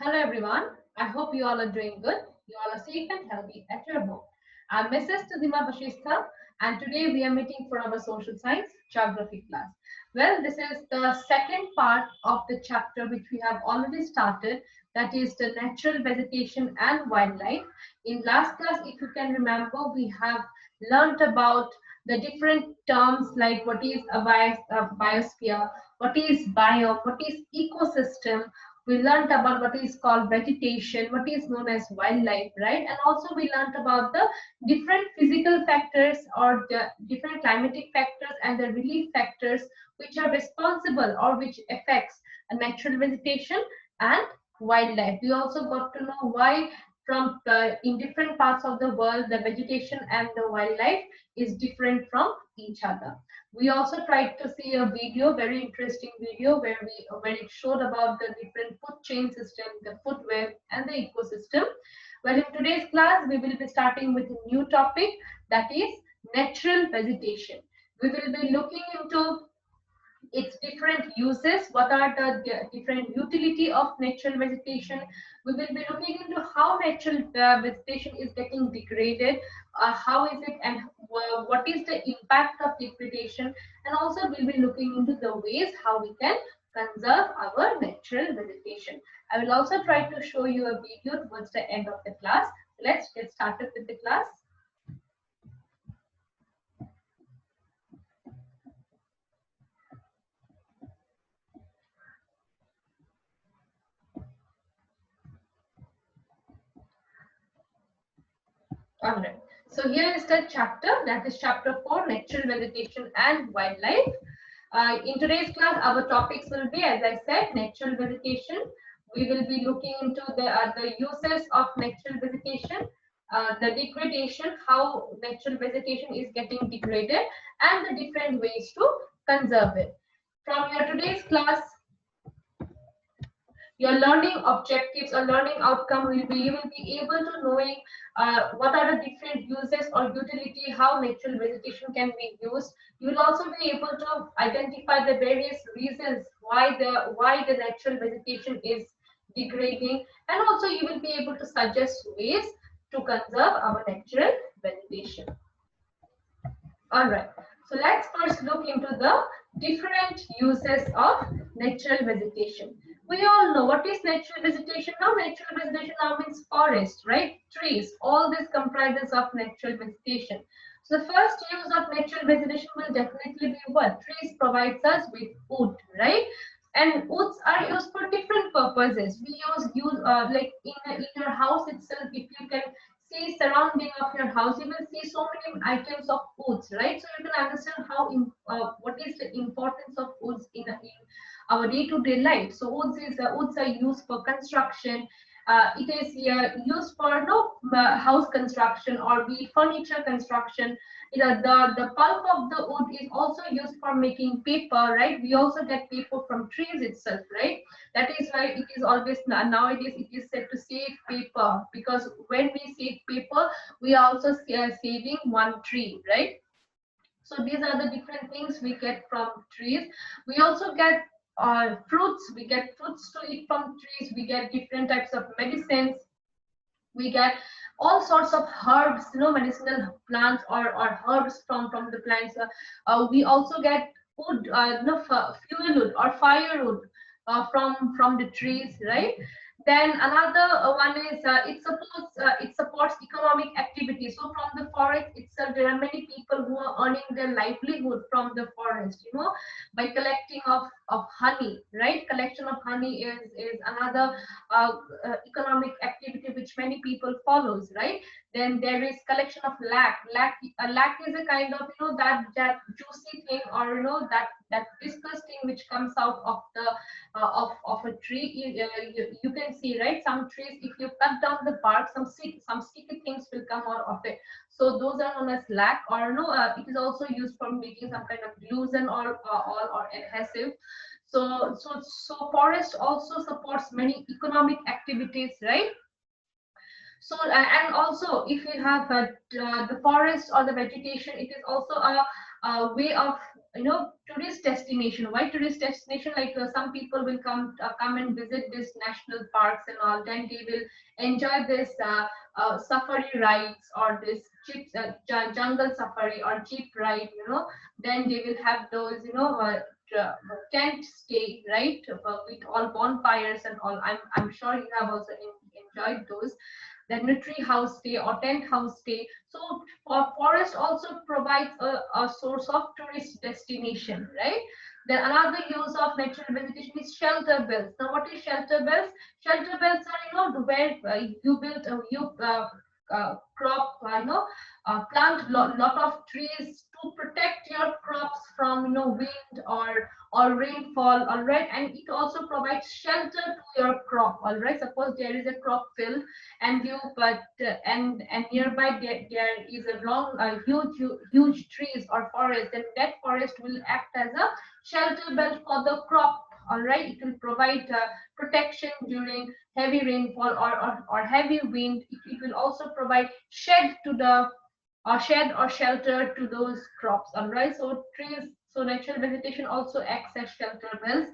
Hello everyone. I hope you all are doing good. You all are safe and healthy at your home. I'm Mrs. Tadima Bashistha and today we are meeting for our social science geography class. Well, this is the second part of the chapter which we have already started, that is the natural vegetation and wildlife. In last class, if you can remember, we have learnt about the different terms like what is a biosphere, what is biome, what is ecosystem. We learned about what is called vegetation, what is known as wildlife, right? And also we learned about the different physical factors or the different climatic factors and the relief factors which are responsible or which affects a natural vegetation and wildlife. We also got to know why from in different parts of the world the vegetation and the wildlife is different from each other. We also tried to see a video, very interesting video, where it showed about the different food chain system, the food web, and the ecosystem. Well, in today's class, we will be starting with a new topic, that is natural vegetation. We will be looking into its different uses, what are the different utility of natural vegetation. We will be looking into how natural vegetation is getting degraded, how is it, and what is the impact of degradation, and also we'll be looking into the ways how we can conserve our natural vegetation. I will also try to show you a video towards the end of the class. Let's get started with the class. All right. So here is the chapter, that is chapter 4, natural vegetation and wildlife. In today's class, our topics will be, as I said, natural vegetation. We will be looking into the uses of natural vegetation, the degradation, how natural vegetation is getting degraded, and the different ways to conserve it. From your today's class, your learning objectives or learning outcome will be, you will be able to knowing what are the different uses or utility, how natural vegetation can be used. You will also be able to identify the various reasons why the natural vegetation is degrading, and also you will be able to suggest ways to conserve our natural vegetation. All right, so let's first look into the different uses of natural vegetation. We all know what is natural vegetation now. Natural vegetation now means forest, right? Trees. All this comprises of natural vegetation. So the first use of natural vegetation will definitely be what? Trees provides us with wood, right? And woods are used for different purposes. We use like in your house itself. If you can see surrounding of your house, you will see so many items of woods, right? So you can understand how what is the importance of woods in our day-to-day life. So woods are used for construction. It is used for no house construction or be furniture construction. The pulp of the wood is also used for making paper, right? We also get paper from trees itself, right? That is why it is always nowadays it is said to save paper, because when we save paper, we are also saving one tree, right? So these are the different things we get from trees. We also get fruits. We get fruits to eat from trees. We get different types of medicines. We get all sorts of herbs, medicinal plants or herbs from the plants. We also get wood, fuel wood or firewood from the trees, right? Then another one is it supports economic activity. So from the forest itself, there are many people who are earning their livelihood from the forest, by collecting of honey, right? Collection of honey is another uh, economic activity which many people follows, right? Then there is collection of lac is a kind of that juicy thing, or that viscous thing which comes out of the of a tree. You can see, right, some trees, if you cut down the bark, some sticky things will come out of it. So those are known as lac, or it is also used for making some kind of glues and or adhesive. So forest also supports many economic activities, right? So and also if you have the forest or the vegetation, it is also a way of tourist destination. Why tourist destination? Like some people will come and visit this national parks and all, then they will enjoy this safari rides or this jeep jungle safari or jeep ride, then they will have those tent stay, right, with all bonfires and all. I'm sure you have also enjoyed those. Then a tree house stay or tent house stay. So forest also provides a source of tourist destination, right? Then another use of natural vegetation is shelter belts. Now, what is shelter belts? Shelter belts are, where you build, you crop, plant lot of trees to protect your crops from, wind or rainfall, all right, and it also provides shelter to your crop, all right. Suppose there is a crop field and you but and nearby there is a long huge trees or forest, then that forest will act as a shelter belt for the crop, all right. It will provide protection during heavy rainfall or heavy wind. It will also provide shed to the shed or shelter to those crops, all right. So trees, so natural vegetation also acts as shelter belts.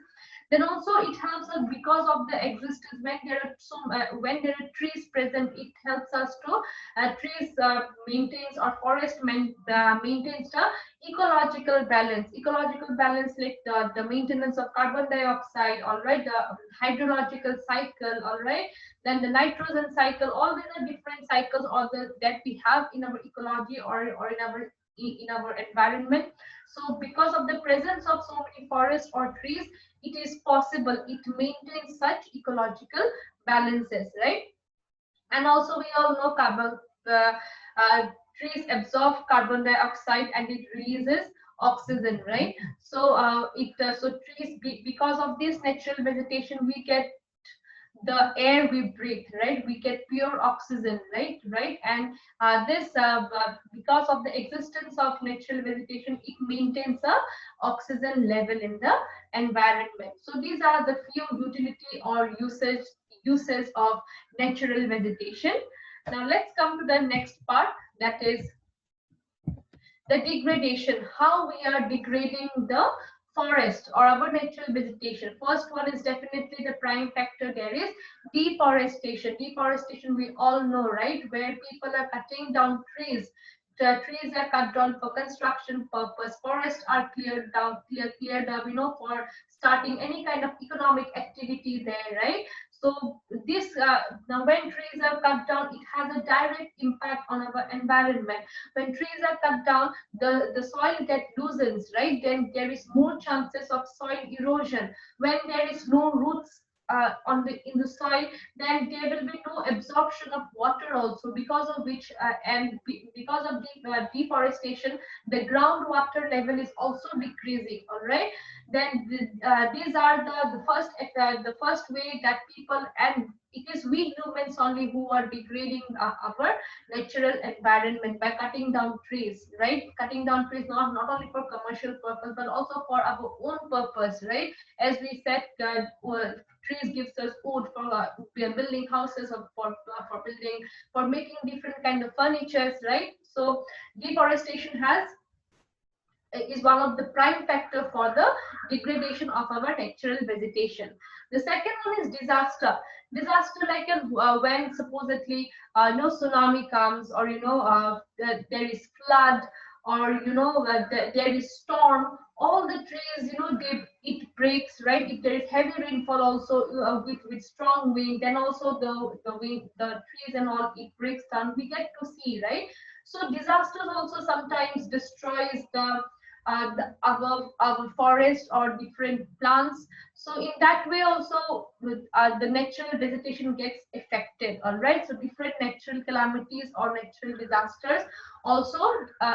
Then also it helps us because of the existence. When there are when there are trees present, it helps us to trees maintains or forest maintains the ecological balance, like the maintenance of carbon dioxide, all right, the hydrological cycle, all right, then the nitrogen cycle. All these are different cycles that we have in our ecology or in our environment. So because of the presence of so many forests or trees, it is possible, it maintains such ecological balances, right? And also we all know carbon uh, uh, trees absorb carbon dioxide and it releases oxygen, right? So so trees, because of this natural vegetation, we get the air we breathe, right? We get pure oxygen, right. And this because of the existence of natural vegetation, it maintains a oxygen level in the environment. So these are the few utility or uses of natural vegetation. Now let's come to the next part, that is the degradation, how we are degrading the forest or our natural vegetation. First one is definitely the prime factor. There is deforestation. We all know, right, where people are cutting down trees. The trees are cut down for construction purpose. Forests are cleared up, for starting any kind of economic activity there, right? So this now when trees are cut down, it has a direct impact on our environment. When trees are cut down, the soil get loosens, right? Then there is more chances of soil erosion. When there is no roots in the soil, then there will be no absorption of water also, because of which because of the deforestation, the groundwater level is also decreasing, all right. Then these are the first way that people, and it is we humans only who are degrading our natural environment by cutting down trees, right? Cutting down trees not only for commercial purpose but also for our own purpose, right? As we said, trees gives us wood for we are building houses or for building, for making different kind of furnitures, right? So deforestation has is one of the prime factor for the degradation of our natural vegetation. The second one is disaster. Disaster, like when supposedly no tsunami comes, or there is flood, or there is storm. All the trees, it breaks, right? If there is heavy rainfall, also with strong wind, then also the wind, the trees and all, it breaks down. We get to see, right? So disasters also sometimes destroys our forest or different plants. So in that way also, the natural vegetation gets affected, all right. So different natural calamities or natural disasters also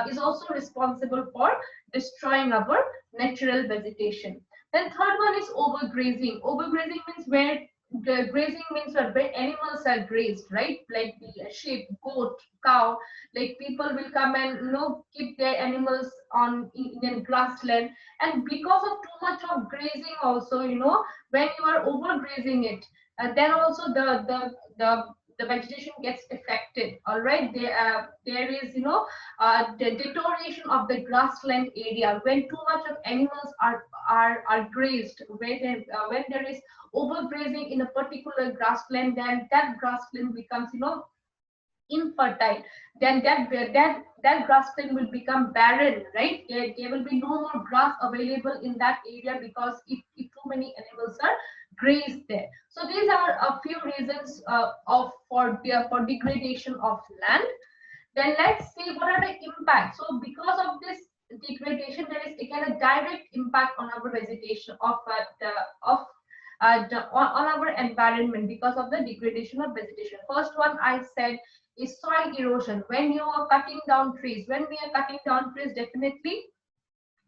is also responsible for destroying our natural vegetation. Then third one is overgrazing. Overgrazing means where the grazing means where animals are grazed, right? Like the sheep, goat, cow. Like people will come and keep their animals in a grassland, and because of too much of grazing also, when you are overgrazing it, then also the the vegetation gets affected. All right, there is the deterioration of the grassland area when too much of animals are grazed. When there is overgrazing in a particular grassland, then that grassland becomes infertile. Then that grassland will become barren, right? There will be no more grass available in that area because if too many animals are grazed there. So these are a few reasons for degradation of land. Then let's see what are the impacts. So because of this degradation, there is again a direct impact on our vegetation on our environment because of the degradation of vegetation. First one I said is soil erosion. When you are cutting down trees, when we are cutting down trees, definitely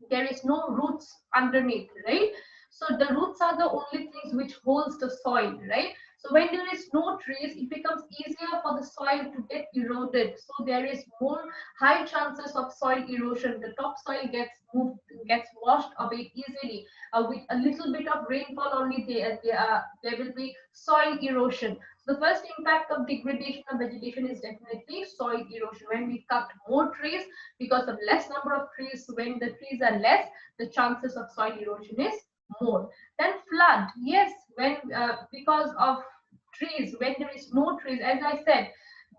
there is no roots underneath, right? So the roots are the only things which holds the soil, right? So when there is no trees, it becomes easier for the soil to get eroded. So there is more high chances of soil erosion. The topsoil gets moved, gets washed away easily. With a little bit of rainfall only, there will be soil erosion. So the first impact of degradation of vegetation is definitely soil erosion. When we cut more trees, because of less number of trees, when the trees are less, the chances of soil erosion is more. Then flood, yes, when because of trees, when there is no trees, as I said,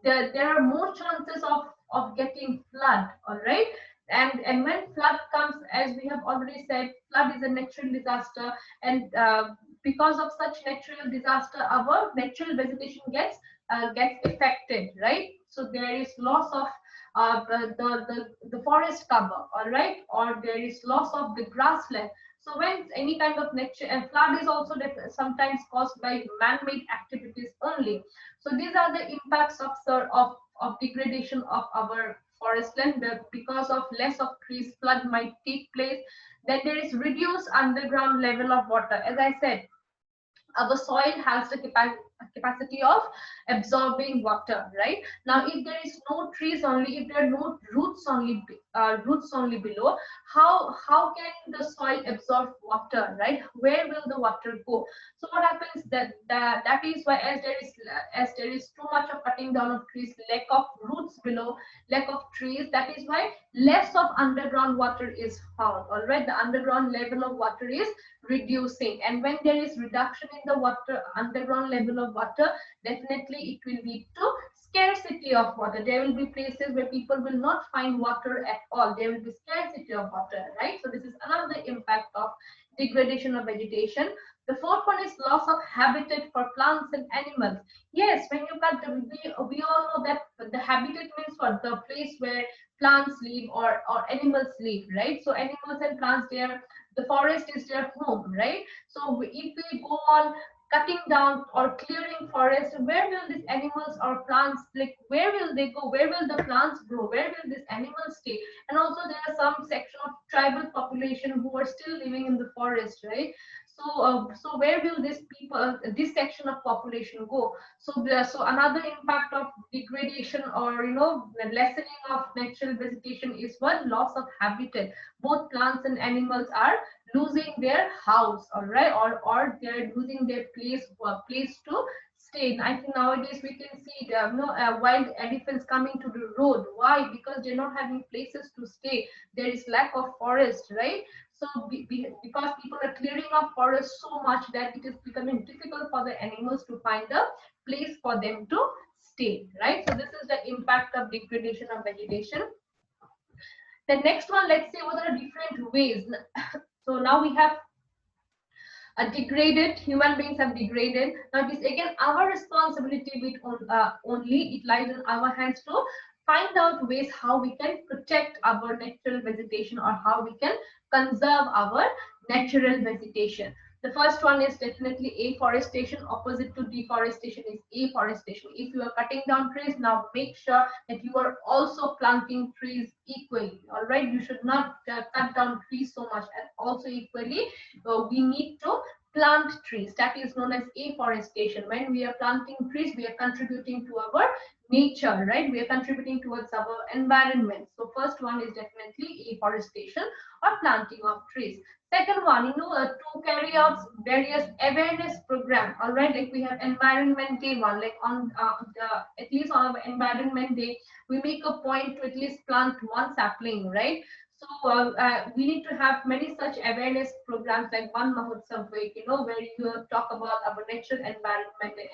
there are more chances of getting flood. All right, and when flood comes, as we have already said, flood is a natural disaster, and because of such natural disaster, our natural vegetation gets affected, right? So there is loss of the forest cover, all right, or there is loss of the grassland. So when any kind of nature, and flood is also sometimes caused by man-made activities only. So these are the impacts of degradation of our forest land. Because of less of trees, flood might take place. Then there is reduced underground level of water. As I said, our soil has the capacity of absorbing water, right? Now if there is no trees only, if there are no roots only below, how can the soil absorb water, right? Where will the water go? So what happens, that is why, as there is too much of cutting down of trees, lack of roots below, lack of trees, that is why less of underground water is found. All right, the underground level of water is reducing, and when there is reduction in the water, underground level of water, definitely it will lead to scarcity of water. There will be places where people will not find water at all. There will be scarcity of water, right? So this is another impact of degradation of vegetation. The fourth one is loss of habitat for plants and animals. Yes, when you cut the, we all know that the habitat means what? The place where plants live or animals live, right? So animals and plants, the forest is their home, right? So if we go on cutting down or clearing forest, where will these animals or plants, like where will they go? Where will the plants grow? Where will these animals stay? And also there are some section of tribal population who are still living in the forest, right? So where will this section of population go? So another impact of degradation, or the lessening of natural vegetation, is what? Loss of habitat. Both plants and animals are losing their house, all right, or they're losing their place to stay. I think nowadays we can see wild elephants coming to the road. Why? Because they're not having places to stay. There is lack of forest, right? So because people are clearing up forest so much that it is becoming difficult for the animals to find a place for them to stay, right? So this is the impact of degradation of vegetation. The next one, let's see what are different ways. So now we have degraded, human beings have degraded. Now it is again our responsibility with only, it lies in our hands to find out ways how we can protect our natural vegetation, or how we can conserve our natural vegetation. The first one is definitely afforestation. Opposite to deforestation is afforestation. If you are cutting down trees, now make sure that you are also planting trees equally. All right, you should not cut down trees so much, and also equally we need to plant trees. That is known as afforestation. When we are planting trees, we are contributing to our nature, right? We are contributing towards our environment. So first one is definitely afforestation or planting of trees. Second one, to carry out various awareness program. All right, like we have Environment Day one, like on at least on our Environment Day, we make a point to at least plant one sapling, right? So we need to have many such awareness programs like One Mahotsav Week, where you talk about our natural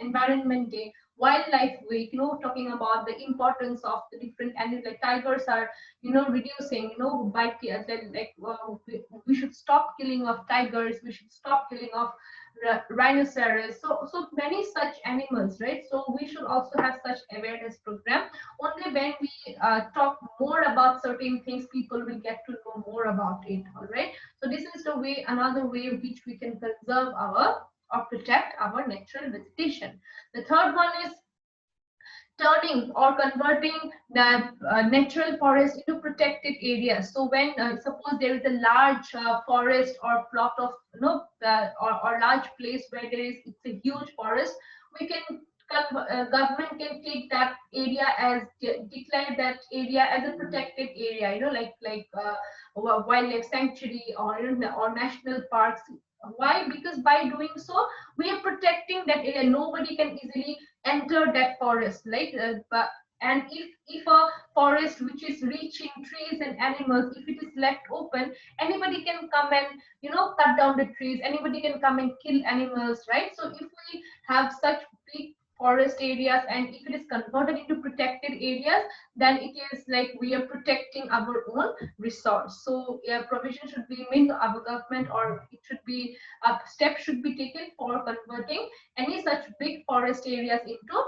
Environment Day, Wildlife Week, talking about the importance of the different animals. Like tigers are, reducing, by we should stop killing of tigers. We should stop killing of rhinoceros. So many such animals, right? So we should also have such awareness program. Only when we talk more about certain things, people will get to know more about it. All right. So this is the way, another way which we can conserve our or protect our natural vegetation. The third one is turning or converting the natural forest into protected areas. So when suppose there is a large forest or plot of or large place where there is it's a huge forest, we can government can take that area as declare that area as a protected area, wildlife sanctuary or or national parks. Why? Because by doing so, we are protecting that area. Nobody can easily enter that forest, and if a forest which is reaching trees and animals, if it is left open, anybody can come and cut down the trees. Anybody can come and kill animals, right? So if we have such big forest areas and if it is converted into protected areas, then it is like we are protecting our own resource. So yeah, provision should be made to our government, or it should be steps should be taken for converting any such big forest areas into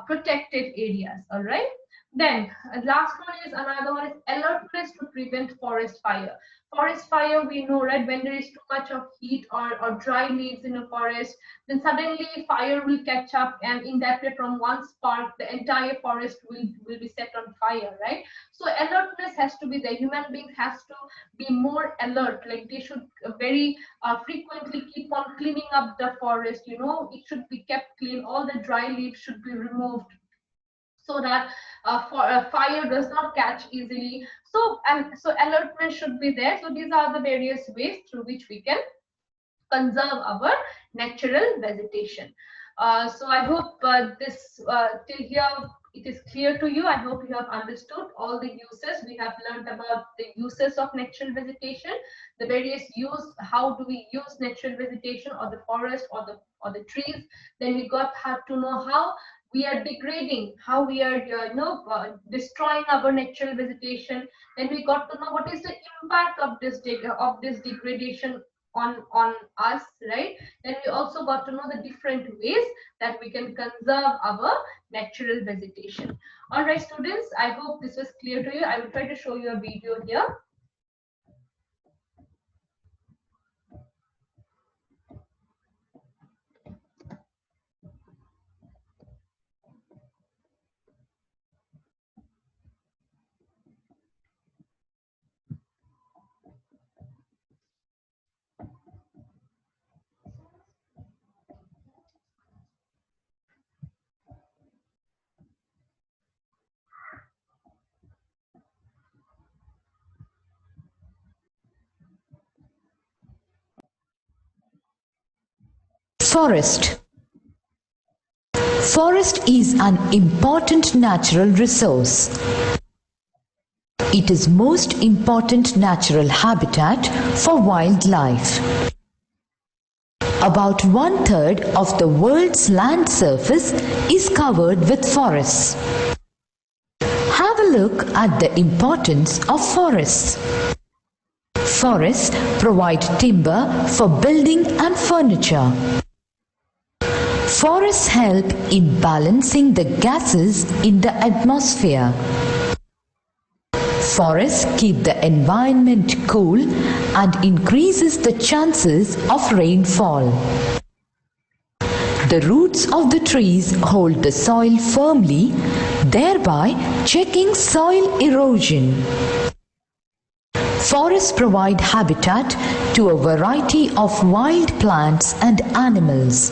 protected areas. All right. Then last one is another one is alertness to prevent forest fire. Forest fire, we know, right? When there is too much of heat or dry leaves in a forest, then suddenly fire will catch up, and in that way, from one spark, the entire forest will be set on fire, right? So alertness has to be there. Human beings has to be more alert. Like they should very frequently keep on cleaning up the forest. It should be kept clean. All the dry leaves should be removed so that fire does not catch easily. So alertness should be there. So these are the various ways through which we can conserve our natural vegetation. So I hope this till here it is clear to you. I hope you have understood all the uses. We have learned about the uses of natural vegetation, the various use, how do we use natural vegetation or the forest or the trees. Then we have to know how we are degrading, how we are destroying our natural vegetation. Then we got to know what is the impact of this degradation on us, right? Then we also got to know the different ways that we can conserve our natural vegetation. All right, students, I hope this was clear to you. I will try to show you a video here. Forest. Forest is an important natural resource. It is most important natural habitat for wildlife. About 1/3 of the world's land surface is covered with forests. Have a look at the importance of forests. Forests provide timber for building and furniture. Forests help in balancing the gases in the atmosphere. Forests keep the environment cool and increases the chances of rainfall. The roots of the trees hold the soil firmly, thereby checking soil erosion. Forests provide habitat to a variety of wild plants and animals.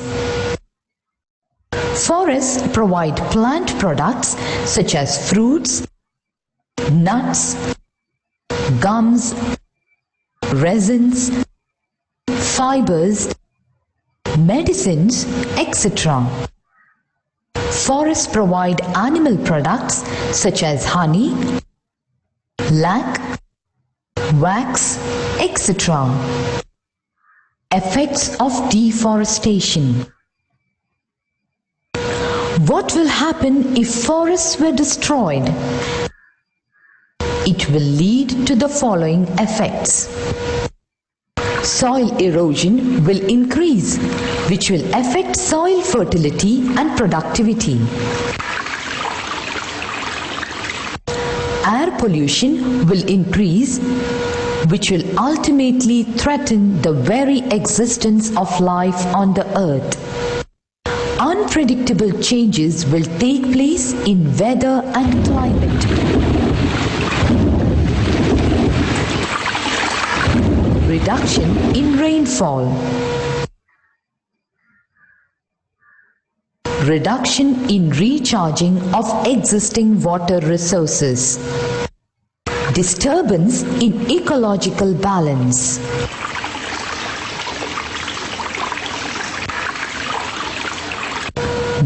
Forests provide plant products such as fruits, nuts, gums, resins, fibers, medicines, etc. Forests provide animal products such as honey, lac, wax, etc. Effects of deforestation. What will happen if forests were destroyed? It will lead to the following effects. Soil erosion will increase, which will affect soil fertility and productivity. Air pollution will increase, which will ultimately threaten the very existence of life on the earth. Unpredictable changes will take place in weather and climate. Reduction in rainfall. Reduction in recharging of existing water resources. Disturbance in ecological balance.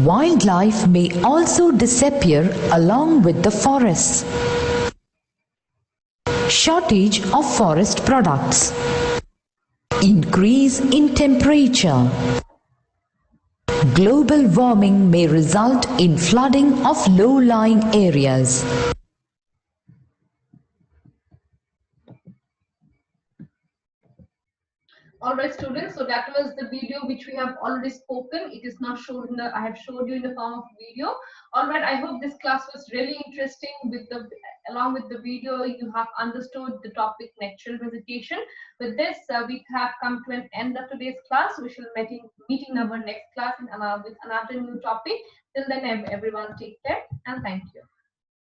Wildlife may also disappear along with the forests. Shortage of forest products. Increase in temperature. Global warming may result in flooding of low-lying areas. All right, students. So that was the video which we have already spoken. It is not shown in the. I have showed you in the form of video. All right. I hope this class was really interesting. Along with the video, you have understood the topic natural vegetation. With this, we have come to an end of today's class. We shall meet in our next class with another new topic. Till then, everyone take care and thank you.